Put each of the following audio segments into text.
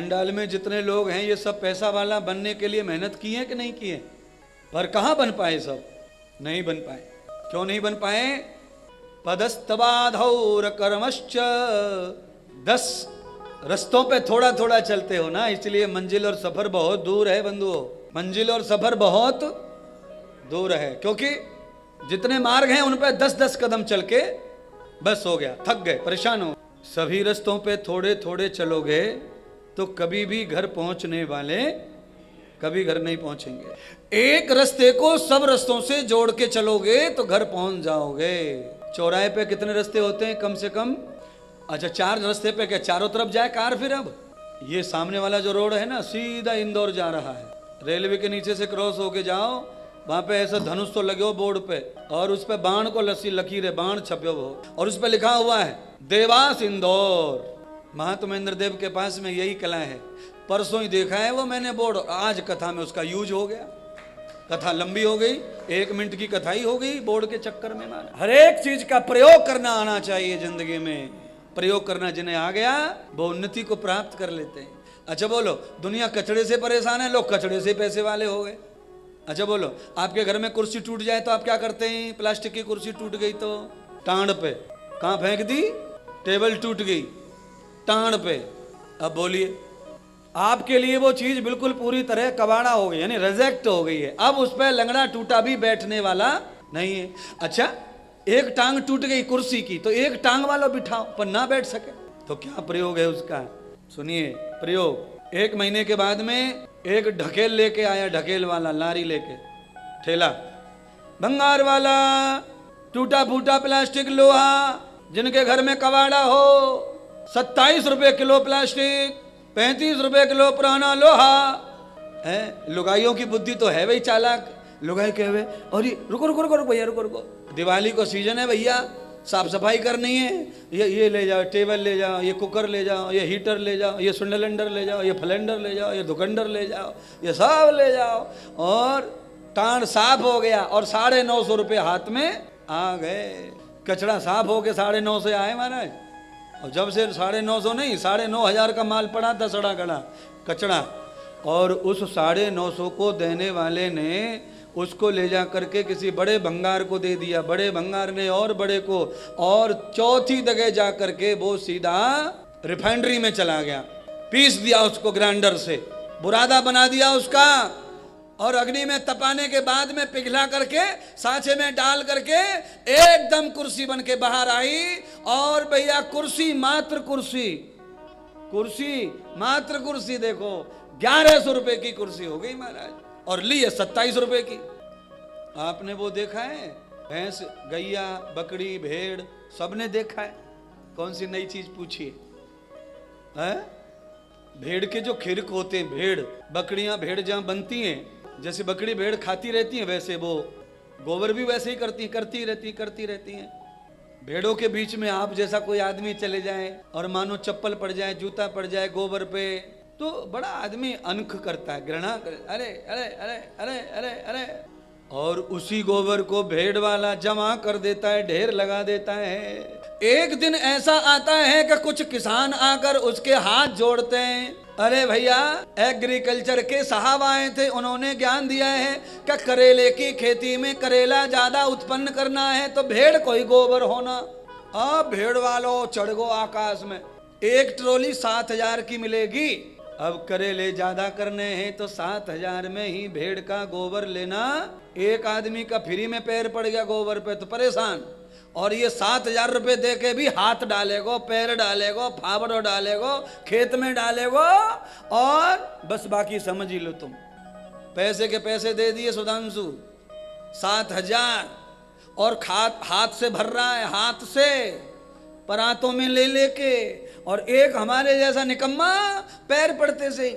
पांडाल में जितने लोग हैं ये सब पैसा वाला बनने के लिए मेहनत की है कि नहीं की है? पर कहाँ बन पाए? सब नहीं बन पाए। क्यों नहीं बन पाए? पदस्तवाधौर कर्मश्च, 10 रस्तों पे थोड़ा थोड़ा चलते हो ना, इसलिए मंजिल और सफर बहुत दूर है बंधुओं। मंजिल और सफर बहुत दूर है, क्योंकि जितने मार्ग हैं उन पे 10-10 कदम चल के बस हो गया, थक गए, परेशान हो। सभी रस्तों पे थोड़े थोड़े चलोगे तो कभी भी घर पहुंचने वाले कभी घर नहीं पहुंचेंगे। एक रास्ते को सब रास्तों से जोड़ के चलोगे तो घर पहुंच जाओगे। चौराहे पे कितने रास्ते होते हैं? कम से कम, अच्छा 4 रास्ते पे क्या चारों तरफ जाए कार? फिर अब ये सामने वाला जो रोड है ना, सीधा इंदौर जा रहा है। रेलवे के नीचे से क्रॉस होके जाओ, वहां पे ऐसा धनुष तो लगे हो बोर्ड पे, और उस पे बाण को लकीरें, बाण छपे हो, और उस पे लिखा हुआ है देवास इंदौर। महात्मेंद्र देव के पास में यही कला है। परसों ही देखा है वो मैंने बोर्ड, आज कथा में उसका यूज हो गया। कथा लंबी हो गई, 1 मिनट की कथा ही हो गई बोर्ड के चक्कर में। माना हर एक चीज का प्रयोग करना आना चाहिए जिंदगी में। प्रयोग करना जिन्हें आ गया वो उन्नति को प्राप्त कर लेते हैं। अच्छा बोलो, दुनिया कचड़े से परेशान है, लोग कचड़े से पैसे वाले हो गए। अच्छा बोलो, आपके घर में कुर्सी टूट जाए तो आप क्या करते हैं? प्लास्टिक की कुर्सी टूट गई तो टांड पे कहां फेंक दी? टेबल टूट गई, टांड पे। अब बोलिए, आपके लिए वो चीज बिल्कुल पूरी तरह कबाड़ा हो गई, यानी रिजेक्ट हो गई है। अब उस पर लंगड़ा टूटा भी बैठने वाला नहीं है। अच्छा, एक टांग टूट गई कुर्सी की तो एक टांग वाला बिठाओ, पर ना बैठ सके तो क्या प्रयोग है उसका? सुनिए प्रयोग। 1 महीने के बाद में एक ढकेल लेके आया, ढकेल वाला लारी लेके, ठेला, भंगार वाला, टूटा फूटा प्लास्टिक लोहा, जिनके घर में कबाड़ा हो, 27 रुपए किलो प्लास्टिक, 35 रुपए किलो पुराना लोहा है। लुगाइयों की बुद्धि तो है भाई चालाक। लुगाई कहे, और ये रुको रुको रुको भैया, रुको रुको, दिवाली को सीजन है भैया, साफ सफाई करनी है, ये ले जाओ, टेबल ले जाओ, ये कुकर ले जाओ, ये हीटर ले जाओ, ये सिलेंडर ले जाओ, ये फ्लेंडर ले जाओ, ये दुकंडर ले जाओ, ये सब ले जाओ। और टांड साफ हो गया और 950 रुपये हाथ में आ गए। कचड़ा साफ हो के 950 से आए महाराज। और जब से 950 नहीं, 9,500 का माल पड़ा था, सड़ा गड़ा कचड़ा। और उस 950 को देने वाले ने उसको ले जा करके किसी बड़े भंगार को दे दिया, बड़े भंगार ने और बड़े को, और चौथी जगह जा करके वो सीधा रिफाइनरी में चला गया, पीस दिया उसको ग्राइंडर से, बुरादा बना दिया उसका, और अग्नि में तपाने के बाद में पिघला करके सांचे में डाल करके एकदम कुर्सी बन के बाहर आई। और भैया कुर्सी मात्र कुर्सी मात्र कुर्सी देखो 1100 रुपए की कुर्सी हो गई महाराज, और ली है 27 रुपए की। आपने वो देखा है? भैंस, गैया, बकरी, भेड़ सबने देखा है। कौन सी नई चीज पूछिए? भेड़ के जो खिरक होते हैं, भेड़, बकरियां, भेड़ जहां बनती हैं, जैसे बकरी भेड़ खाती रहती है वैसे वो गोबर भी वैसे ही करती रहती हैं। भेड़ों के बीच में आप जैसा कोई आदमी चले जाए और मानो चप्पल पड़ जाए, जूता पड़ जाए गोबर पे, तो बड़ा आदमी अनख करता है, घृणा करे, अरे अरे अरे अरे अरे अरे। और उसी गोबर को भेड़ वाला जमा कर देता है, ढेर लगा देता है। एक दिन ऐसा आता है कि कुछ किसान आकर उसके हाथ जोड़ते हैं। अरे भैया, एग्रीकल्चर के साहब आए थे, उन्होंने ज्ञान दिया है कि करेले की खेती में करेला ज्यादा उत्पन्न करना है तो भेड़ को ही गोबर होना। अब भेड़ वालों चढ़ गो आकाश में, एक ट्रॉली 7,000 की मिलेगी। अब करेले ज्यादा करने हैं तो 7,000 में ही भेड़ का गोबर लेना। एक आदमी का फ्री में पैर पड़ गया गोबर पे तो परेशान, और ये 7,000 रुपए दे के भी हाथ डालेगो, पैर डालेगो, फावड़ो डालेगो, खेत में डालेगो, और बस बाकी समझ ही लो तुम। पैसे के पैसे दे दिए सुधांशु 7,000, और हाथ से भर रहा है, हाथ से परातों में ले लेके। और एक हमारे जैसा निकम्मा पैर पड़ते से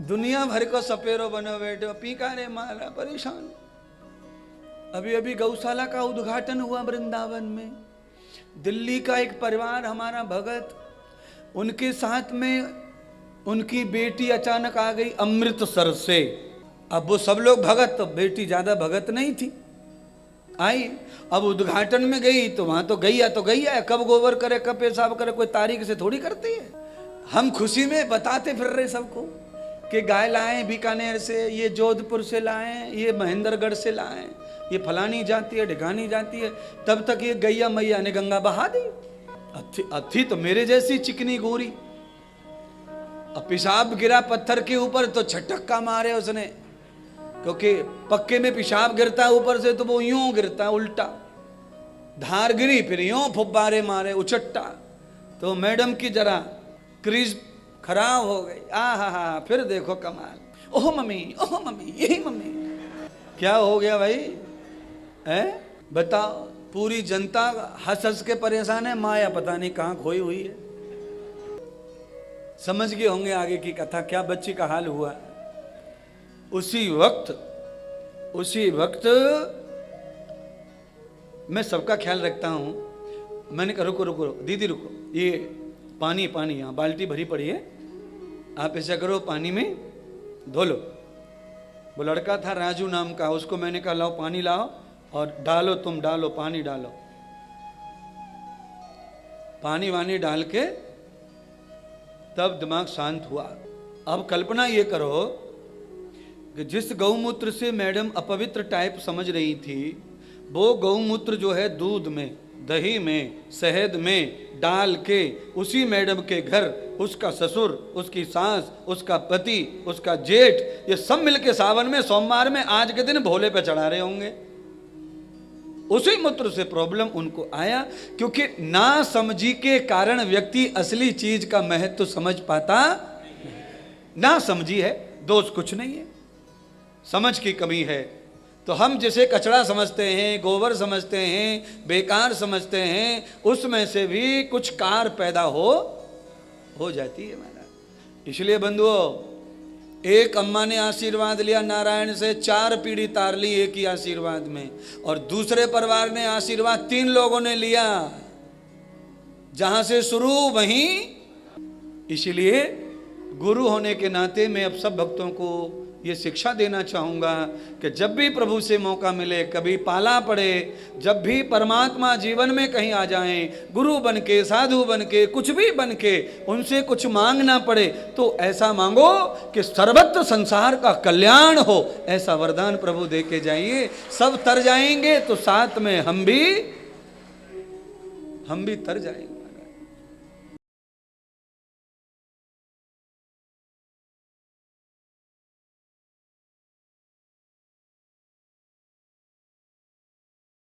दुनिया भर को सपेरो बनो बैठो, पीका रे मारा परेशान। अभी अभी गौशाला का उद्घाटन हुआ वृंदावन में। दिल्ली का एक परिवार हमारा भगत, उनके साथ में उनकी बेटी अचानक आ गई अमृतसर से। अब वो सब लोग भगत, तो बेटी ज्यादा भगत नहीं थी, आई। अब उद्घाटन में गई तो वहां तो गैया है, कब गोबर करे कब पेशाब करे कोई तारीख से थोड़ी करती है। हम खुशी में बताते फिर रहे सबको कि गाय लाए बीकानेर से, ये जोधपुर से लाए, ये महेंद्रगढ़ से लाए, ये फलानी जाती है ढिकानी जाती है। तब तक ये गैया मैया ने गंगा बहा दी। अब थी तो मेरे जैसी चिकनी गोरी। अब पेशाब गिरा पत्थर के ऊपर तो छटक्का मारे उसने, क्योंकि पक्के में पेशाब गिरता है ऊपर से तो वो यूं गिरता है उल्टा। धार गिरी फिर यूं फुब्बारे मारे उचट्टा, तो मैडम की जरा क्रीज खराब हो गई। हा फिर देखो कमाल, ओह मम्मी यही मम्मी। क्या हो गया भाई है बताओ। पूरी जनता हंस हंस के परेशान है, माया पता नहीं कहां खोई हुई है। समझ गए होंगे आगे की कथा क्या बच्ची का हाल हुआ। उसी वक्त मैं सबका ख्याल रखता हूं। मैंने कहा रुको दीदी रुको, ये पानी यहाँ बाल्टी भरी पड़ी है, आप ऐसा करो पानी में धो लो। वो लड़का था राजू नाम का, उसको मैंने कहा लाओ पानी लाओ और डालो, तुम डालो पानी डालो। पानी वानी डाल के तब दिमाग शांत हुआ। अब कल्पना ये करो कि जिस गौमूत्र से मैडम अपवित्र टाइप समझ रही थी, वो गौमूत्र जो है दूध में, दही में, शहद में डाल के उसी मैडम के घर उसका ससुर, उसकी सास, उसका पति, उसका जेठ, ये सब मिलके सावन में सोमवार में आज के दिन भोले पे चढ़ा रहे होंगे। उसी मूत्र से प्रॉब्लम उनको आया, क्योंकि ना समझी के कारण व्यक्ति असली चीज का महत्व समझ पाता नहीं। ना समझी है, दोष कुछ नहीं है, समझ की कमी है। तो हम जिसे कचरा समझते हैं, गोबर समझते हैं, बेकार समझते हैं, उसमें से भी कुछ कार पैदा हो जाती है महाराज। इसलिए बंधुओं, एक अम्मा ने आशीर्वाद लिया नारायण से, 4 पीढ़ी तार ली एक ही आशीर्वाद में, और दूसरे परिवार ने आशीर्वाद 3 लोगों ने लिया, जहां से शुरू वहीं। इसलिए गुरु होने के नाते मैं अब सब भक्तों को ये शिक्षा देना चाहूँगा कि जब भी प्रभु से मौका मिले, कभी पाला पड़े, जब भी परमात्मा जीवन में कहीं आ जाएं, गुरु बन के, साधु बन के, कुछ भी बन के, उनसे कुछ मांगना पड़े तो ऐसा मांगो कि सर्वत्र संसार का कल्याण हो, ऐसा वरदान प्रभु दे के जाइए। सब तर जाएंगे तो साथ में हम भी तर जाएंगे।